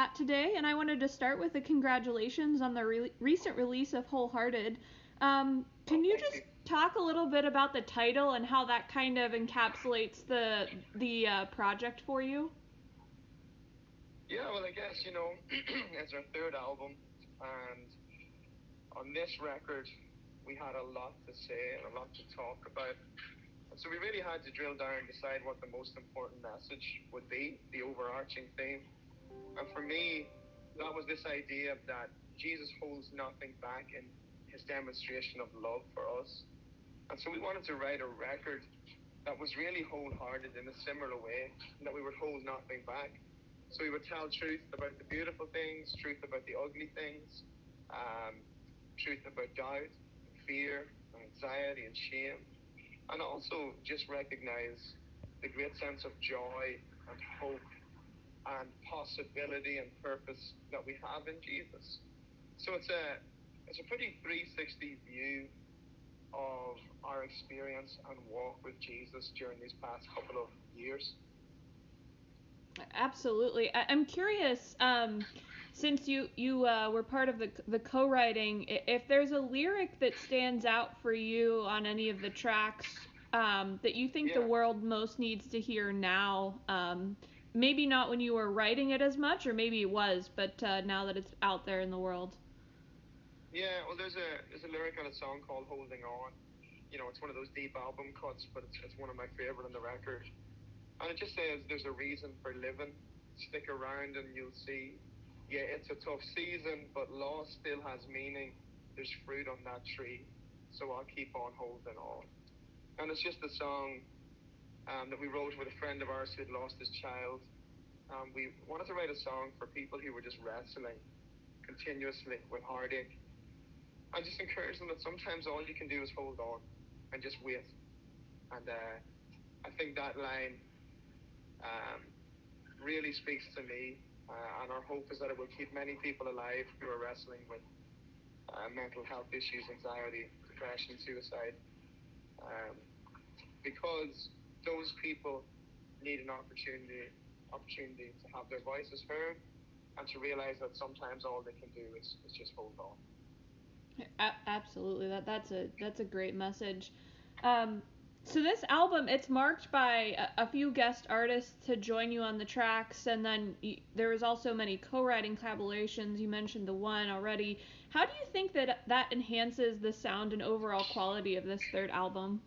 chat today, and I wanted to start with a congratulations on the recent release of Wholehearted. Can you just talk a little bit about the title and how that kind of encapsulates the project for you? Yeah, well, I guess, it's our third album, and on this record, we had a lot to say and a lot to talk about. And so we really had to drill down and decide what the most important message would be, the overarching theme. And for me, that was this idea that Jesus holds nothing back in his demonstration of love for us. And so we wanted to write a record that was really wholehearted in a similar way, that we would hold nothing back. So we would tell truth about the beautiful things, truth about the ugly things, truth about doubt, fear, anxiety, and shame, and also just recognize the great sense of joy and hope and possibility and purpose that we have in Jesus. So it's a pretty 360 view of our experience and walk with Jesus during these past couple of years. Absolutely. I'm curious, since you were part of the co-writing, if there's a lyric that stands out for you on any of the tracks that you think the world most needs to hear now, maybe not when you were writing it as much, or maybe it was, but now that it's out there in the world. Yeah, well, there's a lyric on a song called Holding On. It's one of those deep album cuts, but it's one of my favorite on the record. And it just says, there's a reason for living. Stick around and you'll see. Yeah, it's a tough season, but loss still has meaning. There's fruit on that tree, so I'll keep on holding on. And it's just a song that we wrote with a friend of ours who had lost his child. We wanted to write a song for people who were just wrestling continuously with heartache. I just encourage them that sometimes all you can do is hold on and just wait. And I think that line really speaks to me, and our hope is that it will keep many people alive who are wrestling with mental health issues, anxiety, depression, suicide, because those people need an opportunity to have their voices heard and to realize that sometimes all they can do is just hold on. Absolutely, that's a great message. So this album, it's marked by a few guest artists to join you on the tracks, and then there was also many co-writing collaborations. You mentioned the one already. How do you think that enhances the sound and overall quality of this third album?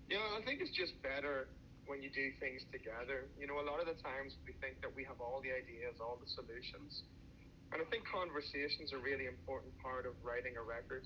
Yeah, I think it's just better when you do things together. A lot of the times we think that we have all the ideas, all the solutions. And I think conversations are a really important part of writing a record.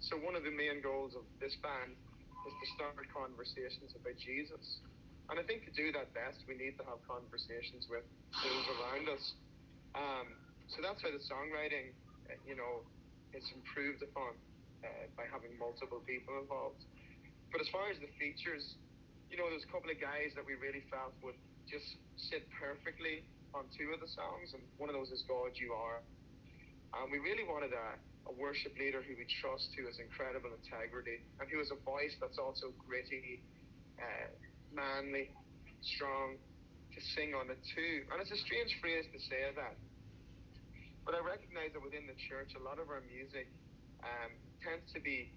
So one of the main goals of this band is to start conversations about Jesus. And I think to do that best, we need to have conversations with those around us. So that's how the songwriting, is improved upon by having multiple people involved. But as far as the features, there's a couple of guys that we really felt would just sit perfectly on two of the songs, and one of those is God You Are. And we really wanted a worship leader who we trust, who has incredible integrity, and who has a voice that's also gritty, manly, strong, to sing on it too. And it's a strange phrase to say that, but I recognize that within the church, a lot of our music tends to be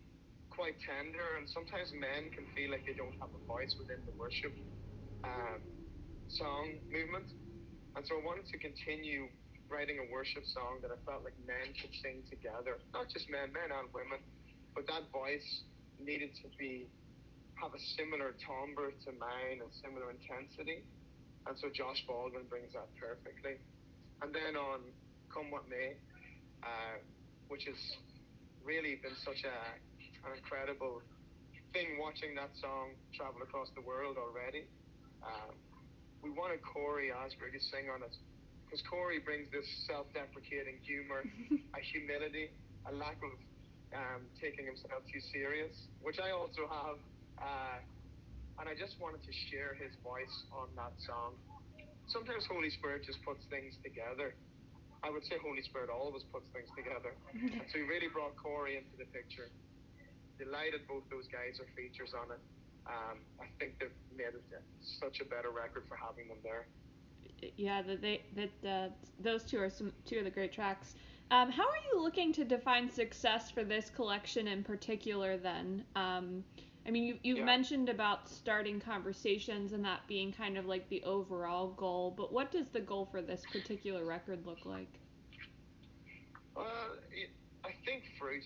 quite tender, and sometimes men can feel like they don't have a voice within the worship song movement. And so I wanted to continue writing a worship song that I felt like men could sing together. Not just men and women, but that voice needed to have a similar timbre to mine and similar intensity. And so Josh Baldwin brings that perfectly. And then on Come What May, which has really been such an incredible thing watching that song travel across the world already. We wanted Corey Osbury to sing on it, because Corey brings this self-deprecating humor, a humility, a lack of taking himself too serious, which I also have, and I just wanted to share his voice on that song. Sometimes Holy Spirit just puts things together. I would say Holy Spirit always puts things together. And so he really brought Corey into the picture. Delighted both those guys are features on it. I think they've made it such a better record for having them there. Yeah, those two are two of the great tracks. How are you looking to define success for this collection in particular? Then, I mean, you've mentioned about starting conversations and that being kind of like the overall goal, but what does the goal for this particular record look like? I think fruit.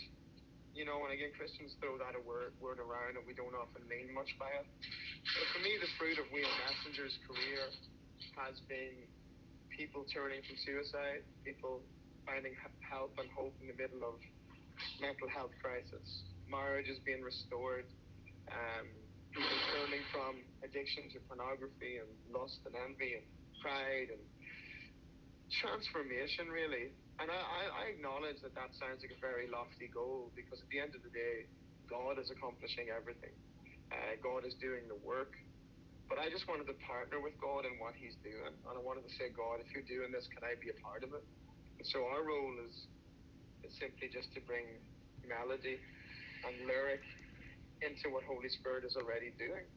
And again, Christians throw that word around, and we don't often mean much by it. But for me, the fruit of Wheel Messenger's career has been people turning from suicide, people finding help and hope in the middle of mental health crisis, marriages being restored, people turning from addiction to pornography and lust and envy and pride and transformation, really. And I acknowledge that sounds like a very lofty goal, because at the end of the day, God is accomplishing everything. God is doing the work. But I just wanted to partner with God in what he's doing. And I wanted to say, God, if you're doing this, can I be a part of it? And so our role is simply just to bring melody and lyric into what Holy Spirit is already doing.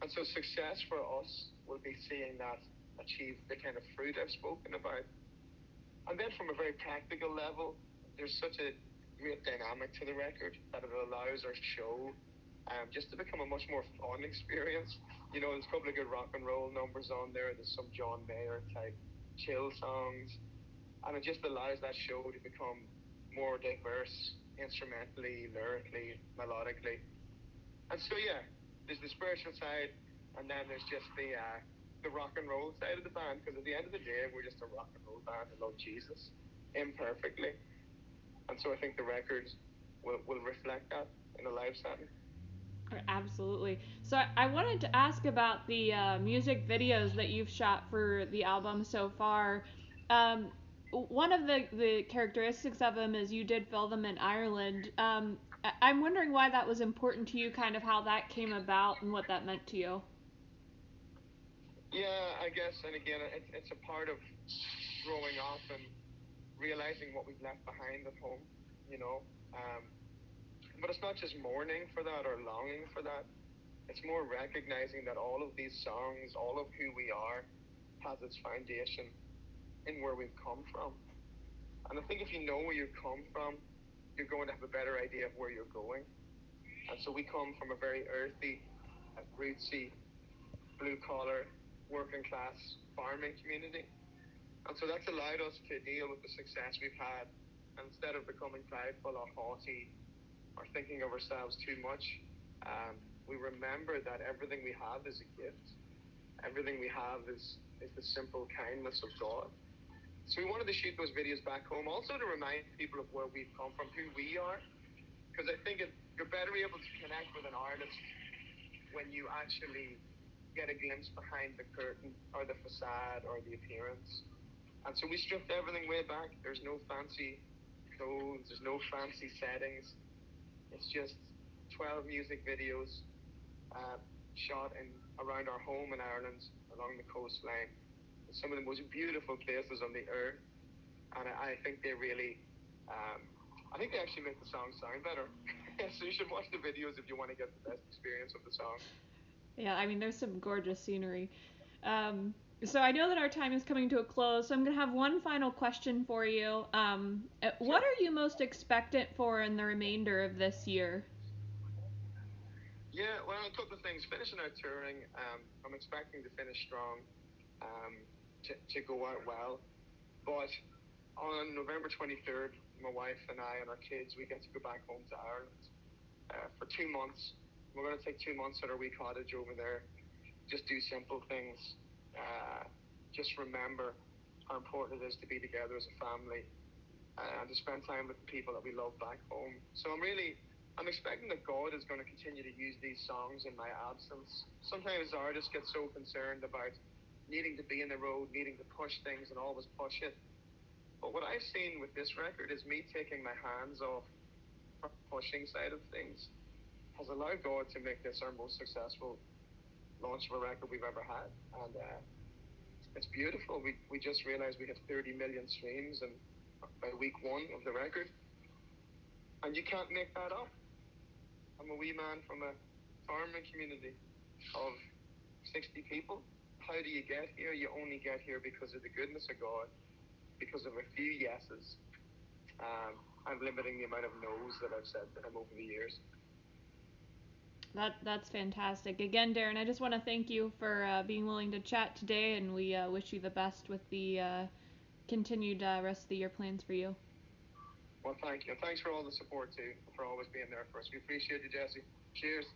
And so success for us will be seeing that achieve the kind of fruit I've spoken about. And then from a very practical level, there's such a great dynamic to the record that it allows our show just to become a much more fun experience. There's a couple of good rock and roll numbers on there. There's some John Mayer type chill songs. And it just allows that show to become more diverse instrumentally, lyrically, melodically. And so, yeah, there's the spiritual side, and then there's just the rock and roll side of the band, because at the end of the day, we're just a rock and roll band who love Jesus imperfectly. And so I think the records will reflect that in a live setting. Absolutely. So I wanted to ask about the music videos that you've shot for the album so far. One of the characteristics of them is you did film them in Ireland. I'm wondering why that was important to you, kind of how that came about and what that meant to you. Yeah, I guess, and again, it's a part of growing up and realizing what we've left behind at home, but it's not just mourning for that or longing for that. It's more recognizing that all of these songs, all of who we are, has its foundation in where we've come from. And I think if you know where you've come from, you're going to have a better idea of where you're going. And so we come from a very earthy, rootsy, blue-collar, working-class farming community. And so that's allowed us to deal with the success we've had. And instead of becoming prideful or haughty or thinking of ourselves too much, we remember that everything we have is a gift. Everything we have is the simple kindness of God. So we wanted to shoot those videos back home, also to remind people of where we've come from, who we are. Because I think you're better able to connect with an artist when you actually get a glimpse behind the curtain or the facade or the appearance. And so we stripped everything way back. There's no fancy clothes. There's no fancy settings. It's just 12 music videos shot around our home in Ireland, along the coastline. It's some of the most beautiful places on the earth. And I think they really, I think they actually make the song sound better. So you should watch the videos if you want to get the best experience of the song. Yeah, I mean, there's some gorgeous scenery. So I know that our time is coming to a close, so I'm going to have one final question for you. What are you most expectant for in the remainder of this year? Yeah, well, a couple of things. Finishing our touring, I'm expecting to finish strong, to go out well. But on November 23rd, my wife and I and our kids, we get to go back home to Ireland for 2 months. We're going to take 2 months at our wee cottage over there. Just do simple things. Just remember how important it is to be together as a family and to spend time with the people that we love back home. So I'm expecting that God is going to continue to use these songs in my absence. Sometimes artists get so concerned about needing to be in the road, needing to push things and always push it. But what I've seen with this record is me taking my hands off the pushing side of things has allowed God to make this our most successful launch of a record we've ever had. And it's beautiful. We just realized we had 30 million streams by week 1 of the record. And you can't make that up. I'm a wee man from a farming community of 60 people. how do you get here? You only get here because of the goodness of God, because of a few yeses, and limiting the amount of no's that I've said to him over the years. That's fantastic. Again, Darren, I just want to thank you for being willing to chat today, and we wish you the best with the continued rest of the year plans for you. Well, thank you. Thanks for all the support, too, for always being there for us. We appreciate you, Jesse. Cheers.